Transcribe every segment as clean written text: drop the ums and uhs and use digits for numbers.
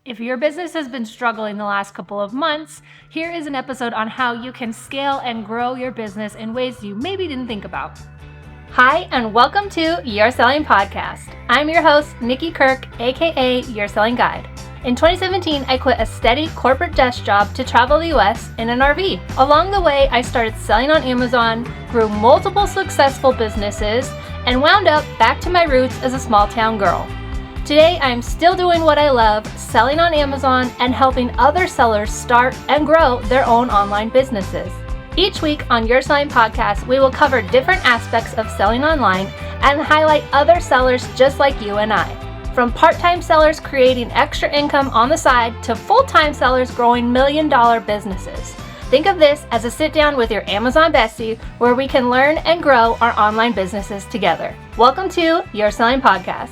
If your business has been struggling the last couple of months, here is an episode on how you can scale and grow your business in ways you maybe didn't think about. Hi, and welcome to Your Selling Podcast. I'm your host, Nikki Kirk, aka Your Selling Guide. In 2017, I quit a steady corporate desk job to travel the US in an RV. Along the way, I started selling on Amazon, grew multiple successful businesses, and wound up back to my roots as a small town girl. Today, I'm still doing what I love, selling on Amazon and helping other sellers start and grow their own online businesses. Each week on Your Selling Podcast, we will cover different aspects of selling online and highlight other sellers just like you and I. From part-time sellers creating extra income on the side to full-time sellers growing million-dollar businesses. Think of this as a sit-down with your Amazon bestie where we can learn and grow our online businesses together. Welcome to Your Selling Podcast.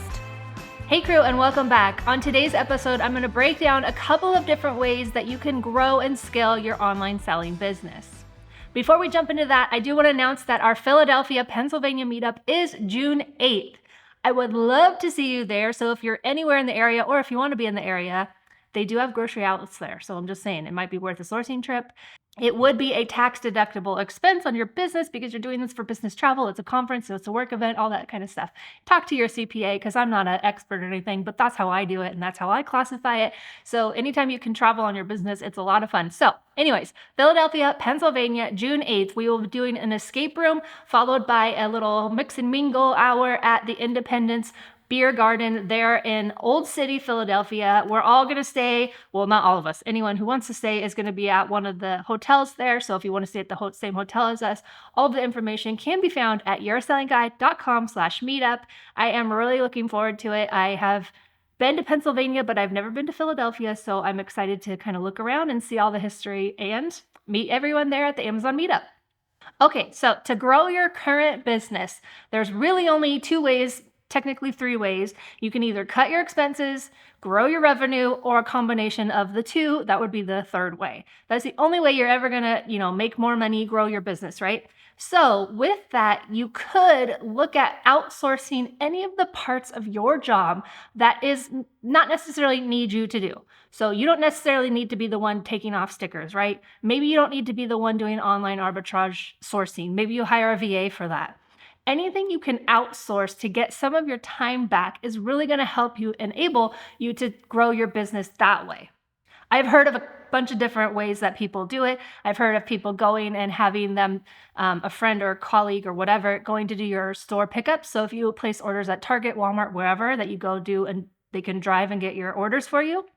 Hey crew, and welcome back. On today's episode, I'm going to break down a couple of different ways that you can grow and scale your online selling business. Before we jump into that, I do want to announce that our Philadelphia, Pennsylvania meetup is June 8th. I would love to see you there. So if you're anywhere in the area or if you want to be in the area, they do have grocery outlets there. So I'm just saying it might be worth a sourcing trip. It would be a tax deductible expense on your business because you're doing this for business travel. It's a conference, so it's a work event, all that kind of stuff. Talk to your CPA because I'm not an expert or anything, but that's how I do it and that's how I classify it. So anytime you can travel on your business, it's a lot of fun. So anyways, Philadelphia, Pennsylvania, June 8th, we will be doing an escape room followed by a little mix and mingle hour at the Independence Beer Garden there in Old City, Philadelphia. We're all going to stay, well, not all of us. Anyone who wants to stay is going to be at one of the hotels there. So if you want to stay at the same hotel as us, all of the information can be found at yoursellingguide.com/meetup. I am really looking forward to it. I have been to Pennsylvania, but I've never been to Philadelphia. So I'm excited to kind of look around and see all the history and meet everyone there at the Amazon meetup. Okay, so to grow your current business, there's really only two ways, technically three ways. You can either cut your expenses, grow your revenue, or a combination of the two. That would be the third way. That's the only way you're ever gonna, make more money, grow your business, right? So with that, you could look at outsourcing any of the parts of your job that is not necessarily need you to do. So you don't necessarily need to be the one taking off stickers, right? Maybe you don't need to be the one doing online arbitrage sourcing. Maybe you hire a VA for that. Anything you can outsource to get some of your time back is really going to help you, enable you to grow your business that way. I've heard of a bunch of different ways that people do it. I've heard of people going and having them, a friend or a colleague or whatever, going to do your store pickup. So if you place orders at Target, Walmart, wherever that you go do, and they can drive and get your orders for you.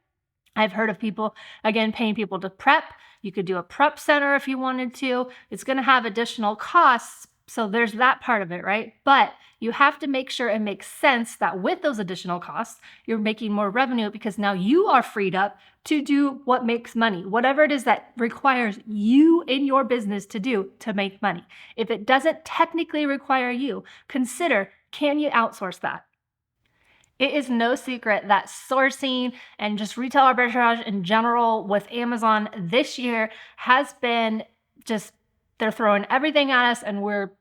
I've heard of people, again, paying people to prep. You could do a prep center if you wanted to. It's going to have additional costs. So there's that part of it, right? But you have to make sure it makes sense that with those additional costs, you're making more revenue because now you are freed up to do what makes money, whatever it is that requires you in your business to do to make money. If it doesn't technically require you, consider, can you outsource that? It is no secret that sourcing and just retail arbitrage in general with Amazon this year has been just, they're throwing everything at us and we're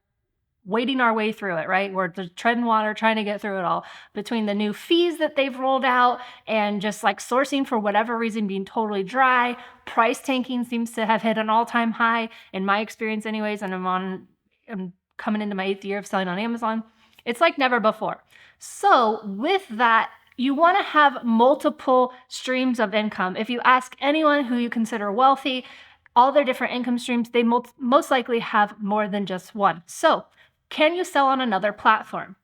wading our way through it, right? We're just treading water, trying to get through it all. Between the new fees that they've rolled out and just like sourcing for whatever reason being totally dry, price tanking seems to have hit an all-time high in my experience anyways, and I'm coming into my 8th year of selling on Amazon. It's like never before. So with that, you want to have multiple streams of income. If you ask anyone who you consider wealthy, all their different income streams, they most likely have more than just one. So can you sell on another platform?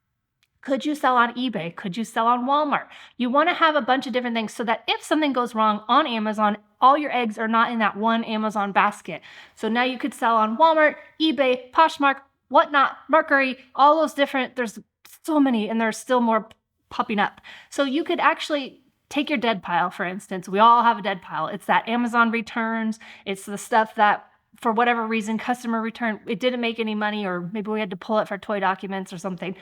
Could you sell on eBay? Could you sell on Walmart? You want to have a bunch of different things so that if something goes wrong on Amazon, all your eggs are not in that one Amazon basket. So now you could sell on Walmart, eBay, Poshmark, whatnot, Mercury, all those different, there's so many and there's still more popping up. So you could actually take your dead pile, for instance. We all have a dead pile. It's that Amazon returns. It's the stuff that, for whatever reason, customer return, it didn't make any money, or maybe we had to pull it for toy documents or something.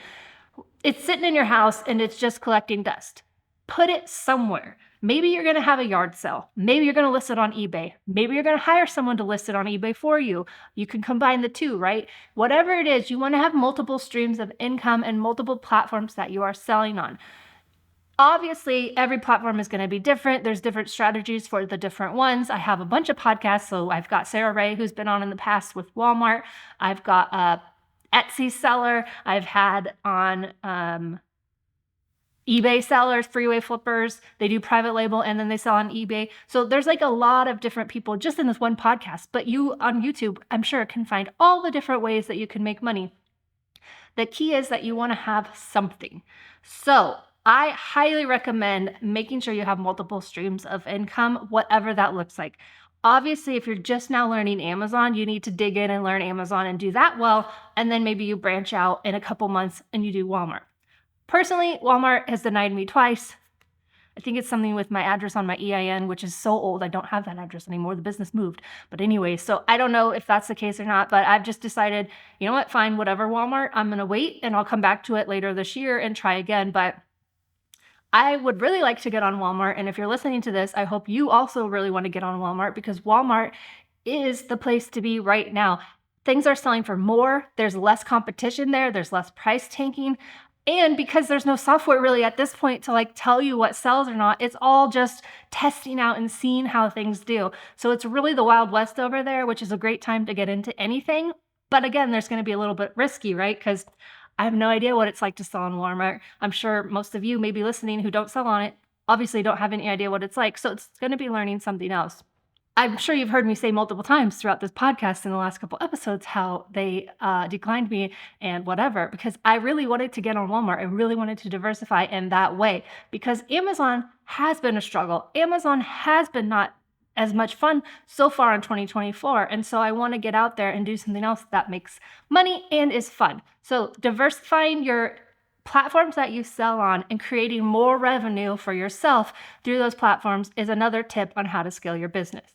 It's sitting in your house and it's just collecting dust. Put it somewhere. Maybe you're going to have a yard sale. Maybe you're going to list it on eBay. Maybe you're going to hire someone to list it on eBay for you. You can combine the two, right? Whatever it is, you want to have multiple streams of income and multiple platforms that you are selling on. Obviously, every platform is going to be different. There's different strategies for the different ones. I have a bunch of podcasts. So I've got Sarah Ray, who's been on in the past with Walmart. I've got a Etsy seller. I've had on eBay sellers, freeway flippers. They do private label and then they sell on eBay. So there's like a lot of different people just in this one podcast. But you on YouTube, I'm sure, can find all the different ways that you can make money. The key is that you want to have something. So I highly recommend making sure you have multiple streams of income, whatever that looks like. Obviously, if you're just now learning Amazon, you need to dig in and learn Amazon and do that well. And then maybe you branch out in a couple months and you do Walmart. Personally, Walmart has denied me twice. I think it's something with my address on my EIN, which is so old. I don't have that address anymore. The business moved. But anyway, so I don't know if that's the case or not, but I've just decided, you know what, fine, whatever, Walmart, I'm going to wait and I'll come back to it later this year and try again. But I would really like to get on Walmart. And if you're listening to this, I hope you also really want to get on Walmart because Walmart is the place to be right now. Things are selling for more. There's less competition there. There's less price tanking. And because there's no software really at this point to like tell you what sells or not, it's all just testing out and seeing how things do. So it's really the Wild West over there, which is a great time to get into anything. But again, there's going to be a little bit risky, right? Because I have no idea what it's like to sell on Walmart. I'm sure most of you may be listening who don't sell on it, obviously don't have any idea what it's like. So it's going to be learning something else. I'm sure you've heard me say multiple times throughout this podcast in the last couple episodes how they declined me and whatever, because I really wanted to get on Walmart. I really wanted to diversify in that way because Amazon has been a struggle. Amazon has been not as much fun so far in 2024. And so I want to get out there and do something else that makes money and is fun. So diversifying your platforms that you sell on and creating more revenue for yourself through those platforms is another tip on how to scale your business.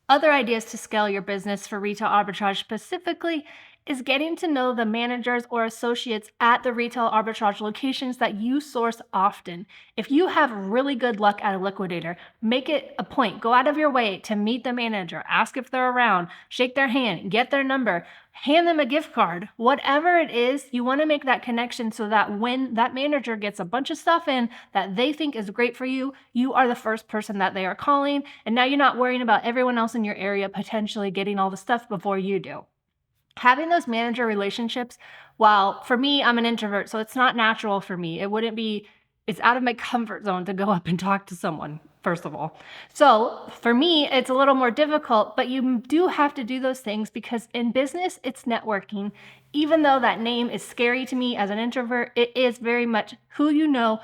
Other ideas to scale your business for retail arbitrage specifically is getting to know the managers or associates at the retail arbitrage locations that you source often. If you have really good luck at a liquidator, make it a point. Go out of your way to meet the manager, ask if they're around, shake their hand, get their number, hand them a gift card. Whatever it is, you want to make that connection so that when that manager gets a bunch of stuff in that they think is great for you, you are the first person that they are calling. And now you're not worrying about everyone else in your area potentially getting all the stuff before you do. Having those manager relationships, while for me, I'm an introvert, so it's not natural for me. It's out of my comfort zone to go up and talk to someone, first of all. So for me, it's a little more difficult, but you do have to do those things because in business, it's networking. Even though that name is scary to me as an introvert, it is very much who you know,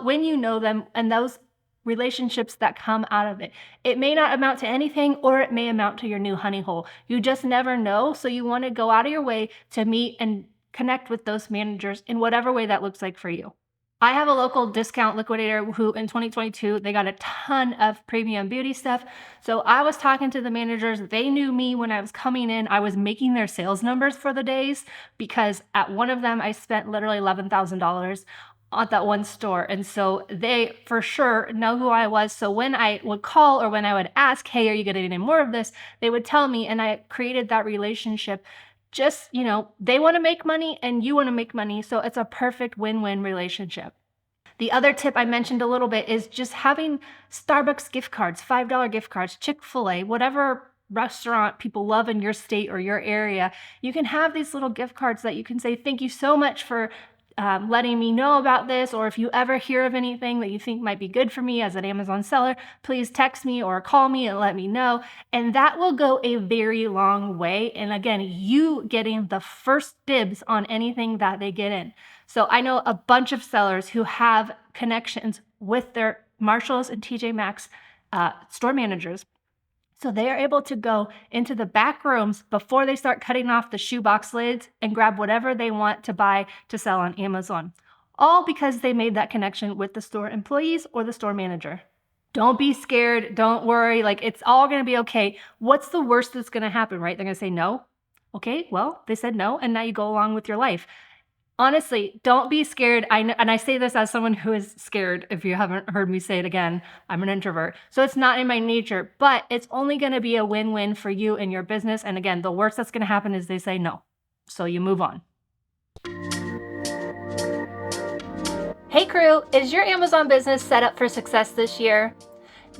when you know them, and those relationships that come out of it. It may not amount to anything or it may amount to your new honey hole. You just never know. So you want to go out of your way to meet and connect with those managers in whatever way that looks like for you. I have a local discount liquidator who in 2022, they got a ton of premium beauty stuff. So I was talking to the managers. They knew me when I was coming in. I was making their sales numbers for the days because at one of them, I spent literally $11,000 at that one store. And so they for sure know who I was. So when I would call or when I would ask, hey, are you getting any more of this? They would tell me, and I created that relationship. Just, they want to make money and you want to make money. So it's a perfect win-win relationship. The other tip I mentioned a little bit is just having Starbucks gift cards, $5 gift cards, Chick-fil-A, whatever restaurant people love in your state or your area. You can have these little gift cards that you can say, thank you so much for letting me know about this, or if you ever hear of anything that you think might be good for me as an Amazon seller, please text me or call me and let me know. And that will go a very long way. And again, you getting the first dibs on anything that they get in. So I know a bunch of sellers who have connections with their Marshalls and TJ Maxx store managers. So they are able to go into the back rooms before they start cutting off the shoebox lids and grab whatever they want to buy to sell on Amazon. All because they made that connection with the store employees or the store manager. Don't be scared. Don't worry. It's all going to be okay. What's the worst that's going to happen, right? They're going to say no. Okay, well, they said no, and now you go along with your life. Honestly, don't be scared. And I say this as someone who is scared. If you haven't heard me say it again, I'm an introvert. So it's not in my nature, but it's only going to be a win-win for you and your business. And again, the worst that's going to happen is they say no. So you move on. Hey crew, is your Amazon business set up for success this year?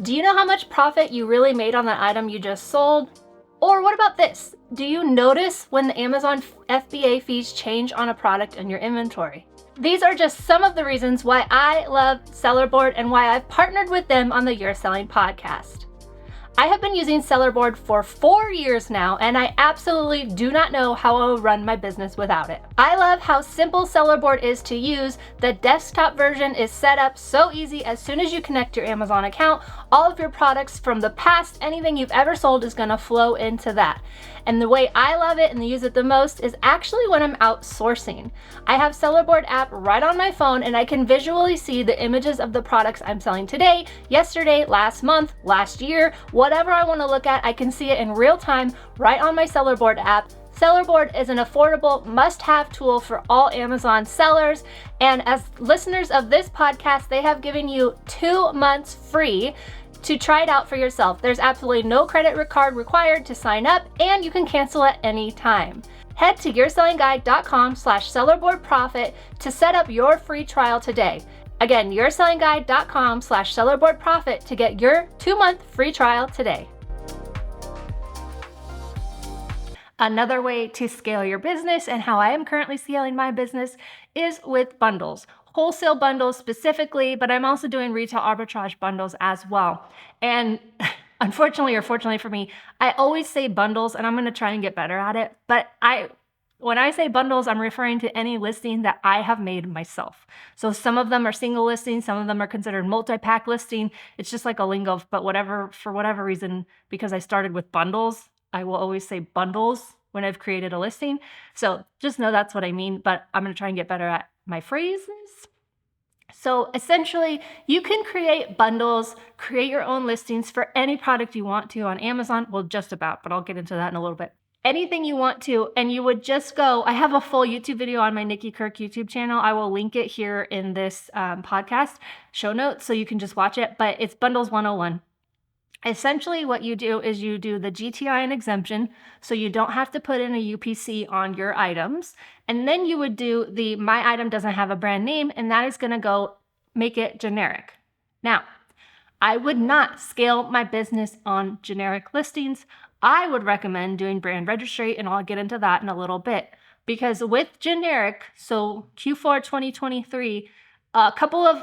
Do you know how much profit you really made on that item you just sold? Or what about this? Do you notice when the Amazon FBA fees change on a product in your inventory? These are just some of the reasons why I love Sellerboard and why I've partnered with them on the You're Selling podcast. I have been using Sellerboard for 4 years now, and I absolutely do not know how I will run my business without it. I love how simple Sellerboard is to use. The desktop version is set up so easy. As soon as you connect your Amazon account, all of your products from the past, anything you've ever sold is gonna flow into that. And the way I love it and use it the most is actually when I'm outsourcing. I have Sellerboard app right on my phone, and I can visually see the images of the products I'm selling today, yesterday, last month, last year, whatever I want to look at, I can see it in real time right on my Sellerboard app. Sellerboard is an affordable must-have tool for all Amazon sellers. And as listeners of this podcast, they have given you 2 months free to try it out for yourself. There's absolutely no credit card required to sign up, and you can cancel at any time. Head to yoursellingguide.com/sellerboardprofit to set up your free trial today. Again, yoursellingguide.com/sellerboardprofit to get your 2-month free trial today. Another way to scale your business, and how I am currently scaling my business, is with bundles. Wholesale bundles specifically, but I'm also doing retail arbitrage bundles as well. And unfortunately or fortunately for me, I always say bundles, and I'm going to try and get better at it. But when I say bundles, I'm referring to any listing that I have made myself. So some of them are single listings, some of them are considered multi-pack listing. It's just like a lingo, but for whatever reason, because I started with bundles, I will always say bundles when I've created a listing. So just know that's what I mean, but I'm going to try and get better at my phrases. So essentially, you can create bundles, create your own listings for any product you want to on Amazon. Well, just about, but I'll get into that in a little bit. Anything you want to, and you would just go, I have a full YouTube video on my Nikki Kirk YouTube channel. I will link it here in this podcast show notes so you can just watch it, but it's Bundles 101. Essentially, what you do is you do the GTI and exemption, so you don't have to put in a UPC on your items. And then you would do the my item doesn't have a brand name, and that is going to go make it generic. Now, I would not scale my business on generic listings. I would recommend doing brand registry, and I'll get into that in a little bit. Because with generic, so Q4 2023, a couple of,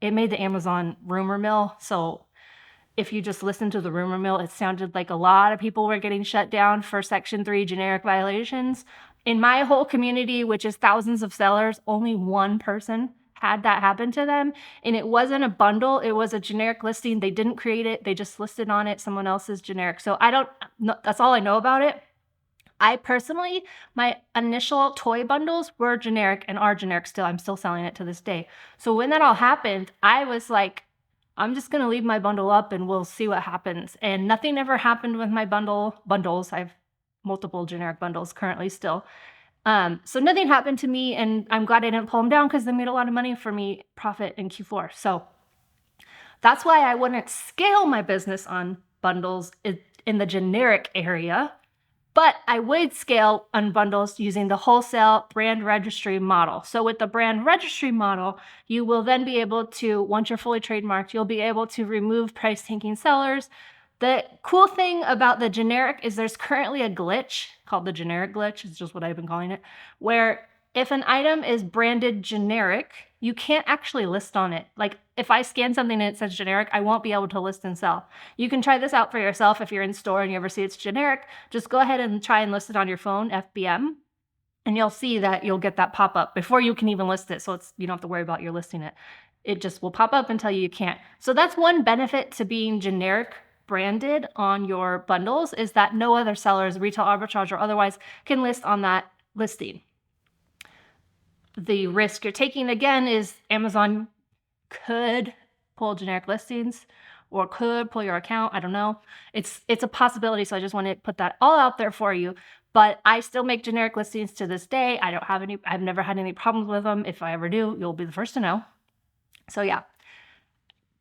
it made the Amazon rumor mill. So if you just listen to the rumor mill, it sounded like a lot of people were getting shut down for Section 3 generic violations. In my whole community, which is thousands of sellers, only one person had that happen to them. And it wasn't a bundle. It was a generic listing. They didn't create it. They just listed on it someone else's generic. So that's all I know about it. I personally, my initial toy bundles were generic and are generic still. I'm still selling it to this day. So when that all happened, I was like, I'm just going to leave my bundle up and we'll see what happens. And nothing ever happened with my bundles. I have multiple generic bundles currently still. So nothing happened to me, and I'm glad I didn't pull them down because they made a lot of money for me, profit in Q4. So that's why I wouldn't scale my business on bundles in the generic area. But I would scale on bundles using the wholesale brand registry model. So with the brand registry model, you will then be able to, once you're fully trademarked, you'll be able to remove price tanking sellers. The cool thing about the generic is there's currently a glitch called the generic glitch. It's just what I've been calling it, where if an item is branded generic, you can't actually list on it. Like if I scan something and it says generic, I won't be able to list and sell. You can try this out for yourself. If you're in store and you ever see it's generic, just go ahead and try and list it on your phone, FBM, and you'll see that you'll get that pop up before you can even list it. So you don't have to worry about your listing it. It just will pop up and tell you can't. So that's one benefit to being generic branded on your bundles, is that no other sellers, retail arbitrage or otherwise, can list on that listing. The risk you're taking, again, is Amazon could pull generic listings or could pull your account. I don't know. It's a possibility, so I just want to put that all out there for you. But I still make generic listings to this day. I've never had any problems with them. If I ever do, you'll be the first to know. So yeah.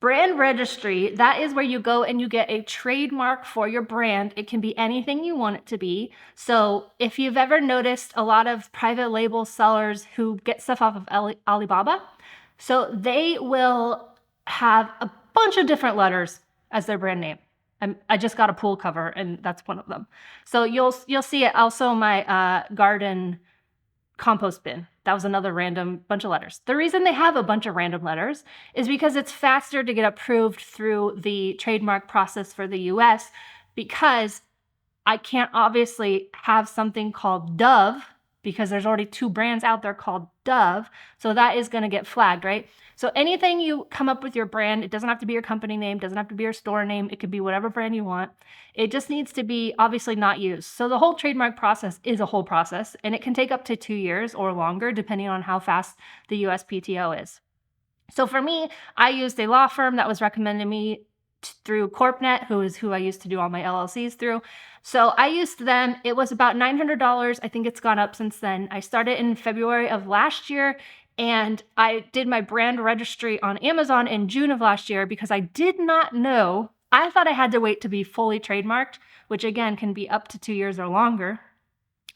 Brand registry, that is where you go and you get a trademark for your brand. It can be anything you want it to be. So if you've ever noticed a lot of private label sellers who get stuff off of Alibaba, so they will have a bunch of different letters as their brand name. I just got a pool cover and that's one of them. So you'll see it also in my garden compost bin. That was another random bunch of letters. The reason they have a bunch of random letters is because it's faster to get approved through the trademark process for the US, because I can't obviously have something called Dove because there's already 2 brands out there called Dove. So that is going to get flagged, right? So anything you come up with your brand, it doesn't have to be your company name, doesn't have to be your store name. It could be whatever brand you want. It just needs to be obviously not used. So the whole trademark process is a whole process, and it can take up to 2 years or longer depending on how fast the USPTO is. So for me, I used a law firm that was recommended me through CorpNet, who is who I used to do all my LLCs through. So I used them. It was about $900. I think it's gone up since then. I started in February of last year, and I did my brand registry on Amazon in June of last year because I did not know. I thought I had to wait to be fully trademarked, which again can be up to 2 years or longer.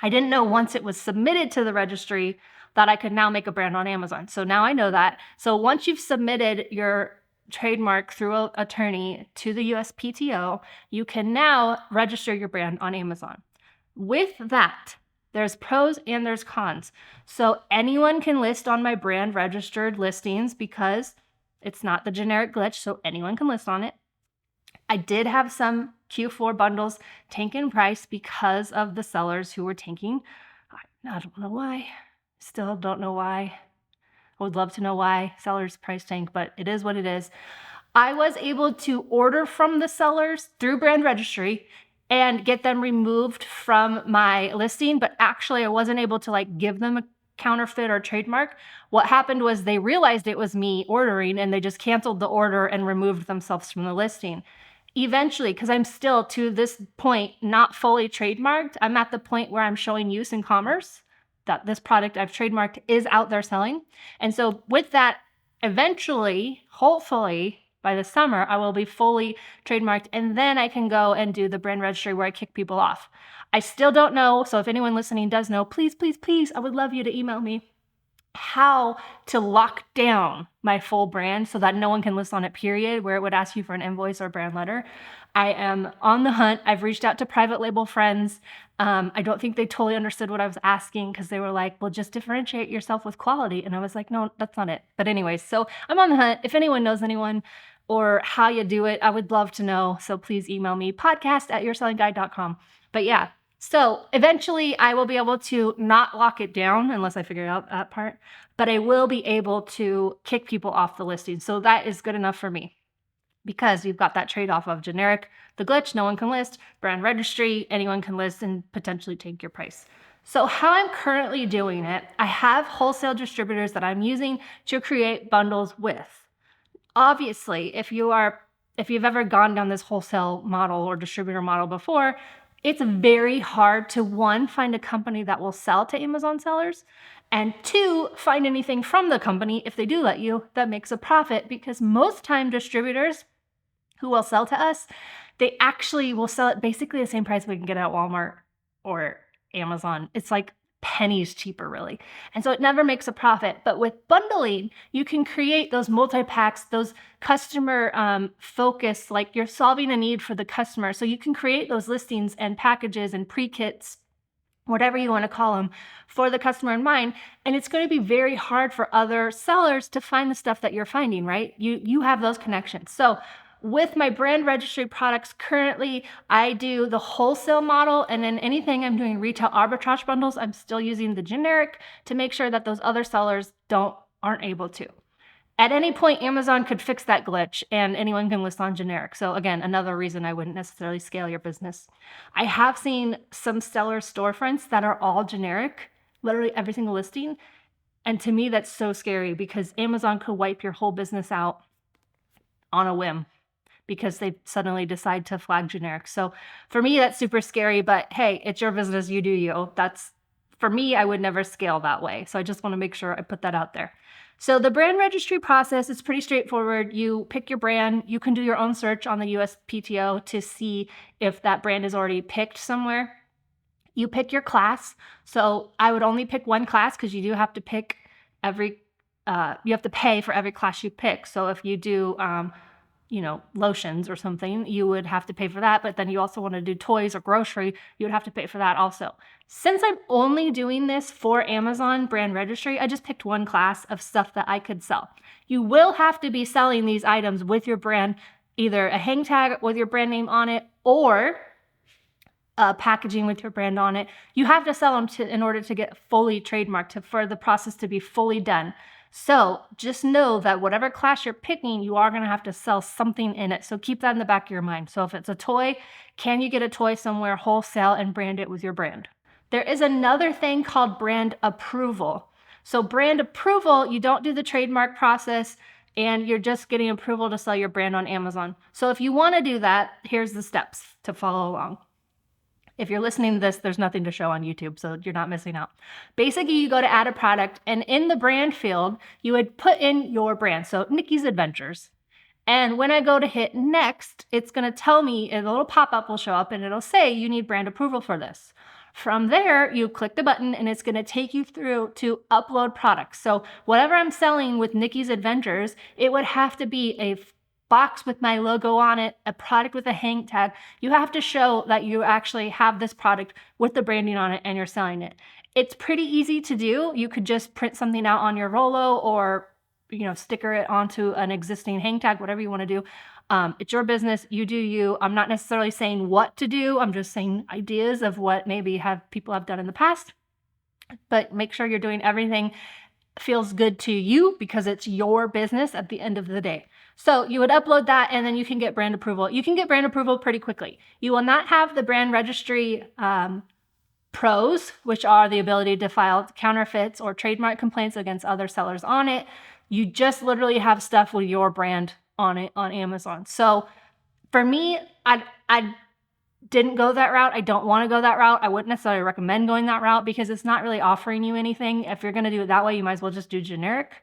I didn't know once it was submitted to the registry that I could now make a brand on Amazon. So now I know that. So once you've submitted your trademark through an attorney to the USPTO, you can now register your brand on Amazon. With that, there's pros and there's cons. So anyone can list on my brand registered listings because it's not the generic glitch, so anyone can list on it. I did have some Q4 bundles tank in price because of the sellers who were tanking. I don't know why. Still don't know why. I would love to know why sellers price tank, but it is what it is. I was able to order from the sellers through brand registry and get them removed from my listing, but actually I wasn't able to give them a counterfeit or trademark. What happened was they realized it was me ordering and they just canceled the order and removed themselves from the listing. Eventually, because I'm still to this point not fully trademarked, I'm at the point where I'm showing use in commerce that this product I've trademarked is out there selling. And so with that, eventually, hopefully by the summer, I will be fully trademarked, and then I can go and do the brand registry where I kick people off. I still don't know. So if anyone listening does know, please, please, please, I would love you to email me how to lock down my full brand so that no one can list on it, period, where it would ask you for an invoice or brand letter. I am on the hunt. I've reached out to private label friends. I don't think they totally understood what I was asking because they were like, well, just differentiate yourself with quality. And I was like, no, that's not it. But anyways, so I'm on the hunt. If anyone knows anyone or how you do it, I would love to know. So please email me, podcast@yoursellingguide.com. But yeah, so eventually I will be able to not lock it down unless I figure out that part, but I will be able to kick people off the listing. So that is good enough for me because you've got that trade-off of generic, the glitch, no one can list, brand registry, anyone can list and potentially take your price. So how I'm currently doing it, I have wholesale distributors that I'm using to create bundles with. Obviously, if you've ever gone down this wholesale model or distributor model before, it's very hard to, 1, find a company that will sell to Amazon sellers, and 2, find anything from the company, if they do let you, that makes a profit, because most time distributors who will sell to us, they actually will sell at basically the same price we can get at Walmart or Amazon. It's like pennies cheaper, really. And so it never makes a profit. But with bundling, you can create those multi-packs, those customer focus, like you're solving a need for the customer. So you can create those listings and packages and pre-kits, whatever you want to call them, for the customer in mind. And it's going to be very hard for other sellers to find the stuff that you're finding, right? You have those connections. So with my brand registry products currently, I do the wholesale model, and then anything I'm doing retail arbitrage bundles, I'm still using the generic to make sure that those other sellers aren't able to. At any point, Amazon could fix that glitch and anyone can list on generic. So again, another reason I wouldn't necessarily scale your business. I have seen some seller storefronts that are all generic, literally every single listing. And to me, that's so scary because Amazon could wipe your whole business out on a whim, because they suddenly decide to flag generic. So for me, that's super scary, but hey, it's your business, you do you. For me, I would never scale that way. So I just want to make sure I put that out there. So the brand registry process is pretty straightforward. You pick your brand. You can do your own search on the USPTO to see if that brand is already picked somewhere. You pick your class. So I would only pick one class because you do have to pick you have to pay for every class you pick. So if you do, lotions or something, you would have to pay for that. But then you also want to do toys or grocery, you would have to pay for that also. Since I'm only doing this for Amazon brand registry, I just picked one class of stuff that I could sell. You will have to be selling these items with your brand, either a hang tag with your brand name on it or packaging with your brand on it. You have to sell them in order to get fully trademarked, for the process to be fully done. So just know that whatever class you're picking, you are going to have to sell something in it. So keep that in the back of your mind. So if it's a toy, can you get a toy somewhere wholesale and brand it with your brand? There is another thing called brand approval. So brand approval, you don't do the trademark process and you're just getting approval to sell your brand on Amazon. So if you want to do that, here's the steps to follow along. If you're listening to this, there's nothing to show on YouTube, so you're not missing out. Basically, you go to add a product, and in the brand field, you would put in your brand. So Nikki's Adventures. And when I go to hit next, it's going to tell me, a little pop-up will show up, and it'll say you need brand approval for this. From there, you click the button, and it's going to take you through to upload products. So whatever I'm selling with Nikki's Adventures, it would have to be a box with my logo on it, a product with a hang tag. You have to show that you actually have this product with the branding on it and you're selling it. It's pretty easy to do. You could just print something out on your Rolo or sticker it onto an existing hang tag, whatever you want to do. It's your business. You do you. I'm not necessarily saying what to do. I'm just saying ideas of what maybe people have done in the past. But make sure you're doing everything feels good to you because it's your business at the end of the day. So you would upload that and then you can get brand approval. You can get brand approval pretty quickly. You will not have the brand registry pros, which are the ability to file counterfeits or trademark complaints against other sellers on it. You just literally have stuff with your brand on it on Amazon. So for me, I didn't go that route. I don't want to go that route. I wouldn't necessarily recommend going that route because it's not really offering you anything. If you're going to do it that way, you might as well just do generic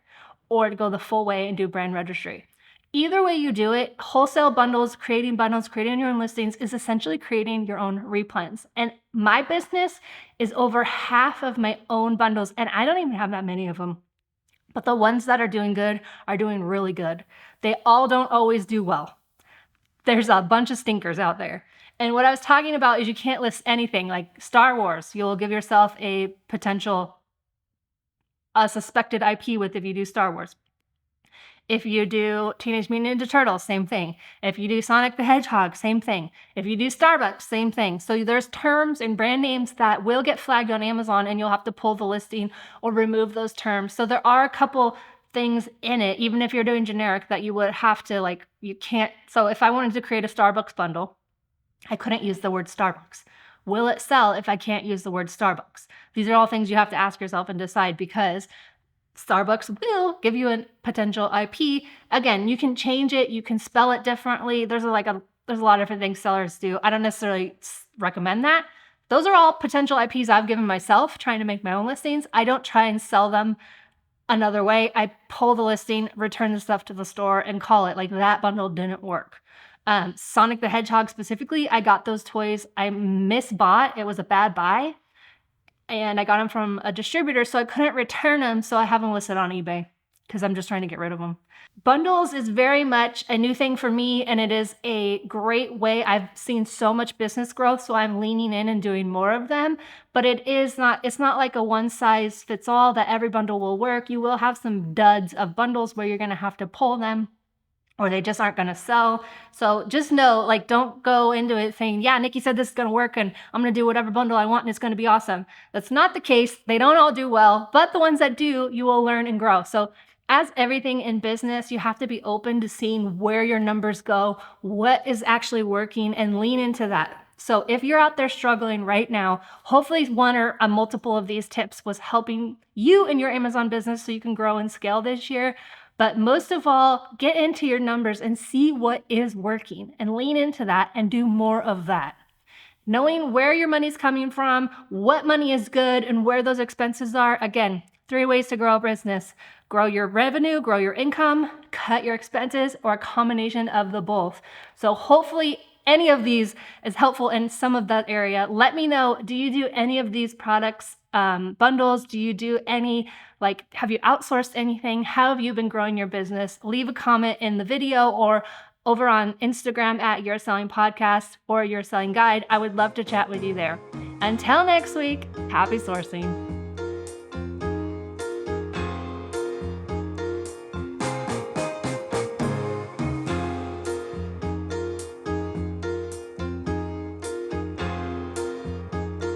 or go the full way and do brand registry. Either way you do it, wholesale bundles, creating your own listings is essentially creating your own replens. And my business is over half of my own bundles, and I don't even have that many of them. But the ones that are doing good are doing really good. They all don't always do well. There's a bunch of stinkers out there. And what I was talking about is you can't list anything like Star Wars. You'll give yourself a suspected IP with if you do Star Wars. If you do Teenage Mutant Ninja Turtles, same thing. If you do Sonic the Hedgehog, same thing. If you do Starbucks, same thing. So there's terms and brand names that will get flagged on Amazon and you'll have to pull the listing or remove those terms. So there are a couple things in it, even if you're doing generic, that you would have to you can't. So if I wanted to create a Starbucks bundle, I couldn't use the word Starbucks. Will it sell if I can't use the word Starbucks? These are all things you have to ask yourself and decide because Starbucks will give you a potential IP. Again, you can change it. You can spell it differently. There's a lot of different things sellers do. I don't necessarily recommend that. Those are all potential IPs I've given myself trying to make my own listings. I don't try and sell them another way. I pull the listing, return the stuff to the store, and call it that bundle didn't work. Sonic the Hedgehog specifically, I got those toys. I misbought. It was a bad buy. And I got them from a distributor, so I couldn't return them, so I have them listed on eBay because I'm just trying to get rid of them. Bundles is very much a new thing for me, and it is a great way. I've seen so much business growth, so I'm leaning in and doing more of them. But it's not like a one-size-fits-all that every bundle will work. You will have some duds of bundles where you're going to have to pull them, or they just aren't going to sell. So just know, don't go into it saying, yeah, Nikki said this is going to work and I'm going to do whatever bundle I want and it's going to be awesome. That's not the case. They don't all do well, but the ones that do, you will learn and grow. So as everything in business, you have to be open to seeing where your numbers go, what is actually working, and lean into that. So if you're out there struggling right now, hopefully one or a multiple of these tips was helping you in your Amazon business so you can grow and scale this year. But most of all, get into your numbers and see what is working and lean into that and do more of that. Knowing where your money's coming from, what money is good, and where those expenses are. Again, 3 ways to grow a business: grow your revenue, grow your income, cut your expenses, or a combination of the both. So hopefully any of these is helpful in some of that area. Let me know, do you do any of these products, bundles? Do you do any, have you outsourced anything? How have you been growing your business? Leave a comment in the video or over on Instagram at Your Selling Podcast or Your Selling Guide. I would love to chat with you there. Until next week, happy sourcing.